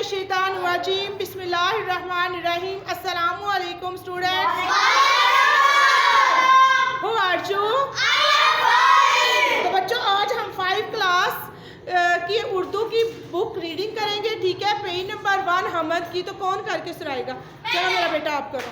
मिनश्शैतानिर्रजीम बिस्मिल्लाहिर्रहमानिर्रहीम। अस्सलामु अलैकुम स्टूडेंट्स। Who are you? तो बच्चों आज हम 5 क्लास की उर्दू की बुक रीडिंग करेंगे, ठीक है। पेज नंबर 1 हमद की। तो कौन करके सुनाएगा? चलो मेरा बेटा आप करो।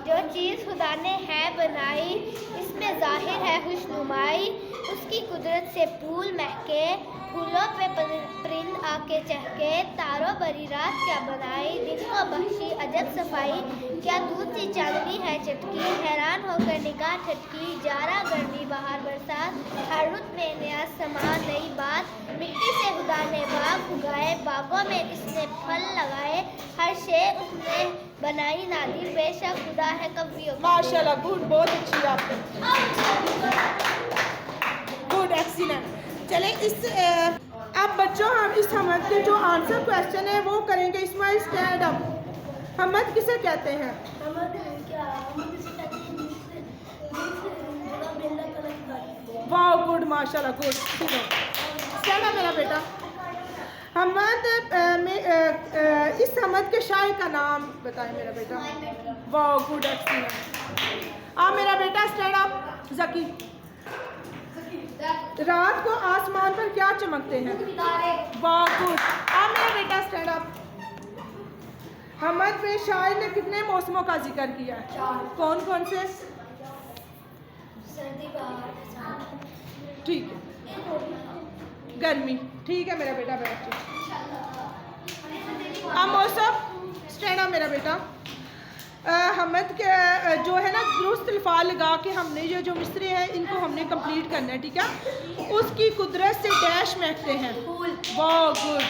जो चीज़ खुदा ने है बनाई, इसमें जाहिर है खुशनुमाई। उसकी कुदरत से फूल महके, फूलों पे परिंद आके चहके। तारों भरी रात क्या बनाई, दिन को बख्शी अजब सफाई। क्या दूध सी चांदनी है चटकी, हैरान होकर निगाह ठटकी। जाड़ा गर्मी बाहर बरसात, हर रुत में नया समा नई बात। मिट्टी से खुदा ने बाग उगाए, बागों में इसने फल लगाए। हर शे उसने बनाई नादिर, बेशक खुदा है कवियों। माशाल्लाह, गुड, बहुत अच्छी आपने, गुड, एक्सीलेंट। चले इस अब बच्चों हम इस हमद के जो आंसर क्वेश्चन है वो करेंगे। Ismail stand up. हमद किसे कहते हैं? वाह, गुड, माशाल्लाह, गुड, ठीक है। स्टैंड अप मेरा बेटा। हमद इस हमद के शायर का नाम बताएं मेरा बेटा। वाह, गुड, एक्सीलेंट। मेरा बेटा स्टैंड अप। ज़की, रात को आसमान पर क्या चमकते हैं? वाह, गुड। मेरा बेटा स्टैंड अप। हमद में शायर ने कितने मौसमों का जिक्र किया है? कौन कौन से? ठीक है, गर्मी, ठीक है मेरा बेटा, बैठ। अब मौसम स्टैंड अप मेरा बेटा। हमद के जो है ना दुरुस्त अल्फाज लगा के हमने ये जो मिसरे हैं इनको हमने कंप्लीट करना है, ठीक है। उसकी कुदरत से डैश महकते हैं। वाह, गुड।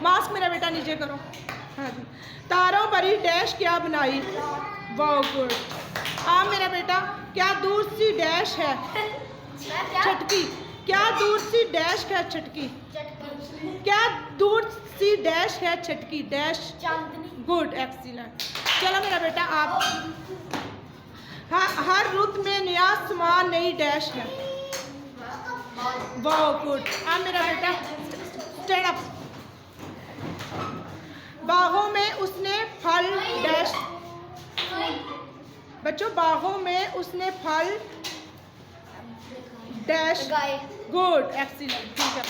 मास्क मेरा बेटा नीचे करो। हाँ जी। तारों भरी डैश क्या बनाई? वाह, गुड। मेरा बेटा, क्या दूर सी डैश है छटकी? क्या दूर सी डैश है छटकी? क्या दूर सी डैश है छटकी? Dash good, excellent. चलो मेरा बेटा आप। हर रुत में नया समा नई डैश है। वाह, गुड। मेरा बेटा स्टैंड अप। बागों में उसने फल डैश। बच्चों, बागों में उसने फल डैश। गुड, एक्सीलेंट, ठीक है।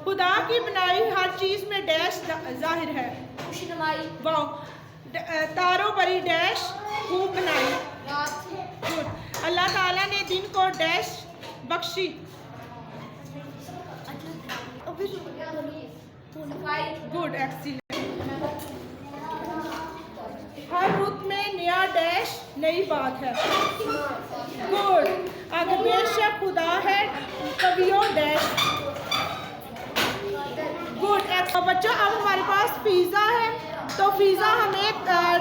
खुदा की बनाई हर चीज में डैश जाहिर है। वाह, तारों भरी डैश खूब बनाई। गुड। अल्लाह ताला ने दिन को डैश बख्शी। Good, excellent. हर रुत में नया डैश नई बात है। गुड। अगर बेशक खुदा है कवियों डैश। गुड। बच्चों अब हमारे पास पिज़्ज़ा है, तो पिज़्ज़ा हमें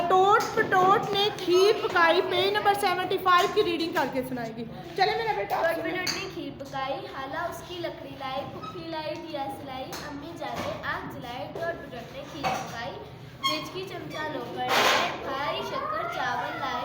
टोट पटोट ने खीर पकाई। पेज नंबर 75 की रीडिंग करके सुनाएगी। चले मेरा बेटा। टोट पटोट ने खीर पकाई, हाला उसकी लकड़ी लाई। फुफी लाई, दिया सिलाई, अम्मी जाने आग जलाई। टोट पटोट ने खीर पकाई, की चमचा लोकर लाए। भाई शक्कर चावल लाए,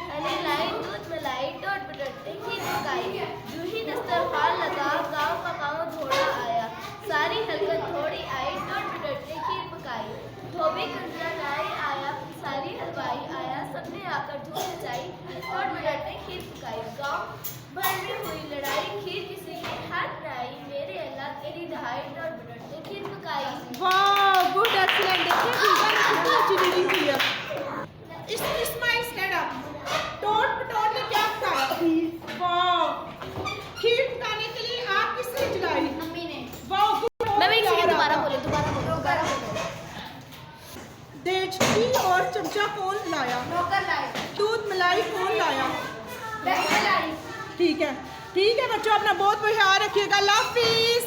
हनी लाई, दूध मलाई। टोट पटोट ने खीर पकाई, जूही दस्तरखान लगा। गाँव का गाँव घोड़ा आया, सारी हलकत थोड़ी आई। टोट पटोट ने खीर पकाई, धोबी कंजरा लाई आया। सारी हलवाई आया, सबने आकर धूम मचाई। टोट पटोट ने खीर पकाई, गाँव भर में हुई लड़ाई। खीर किसी के हाथ न आई, मेरे अल्लाह तेरी दहाई। टोट पटोट ने खीर पकाई। वाह, गुड, एक्सीलेंट। देखिए पिज़्ज़ा ने कितनी अच्छी रीडिंग की है। Ismail stand up. टोट पटोट ने क्या पकाया? वाह, खीर पकाने के लिए आग किसने जलाई? अम्मी ने। वाह, गुड। दोबारा बोलो। देचकी और चमचा कौन लाया? नौकर लाई। दूध मलाई कौन लाया? बहन लाई। ठीक है, ठीक है बच्चों, अपना बहुत ख्याल रखिएगा। अल्लाह हाफिज़।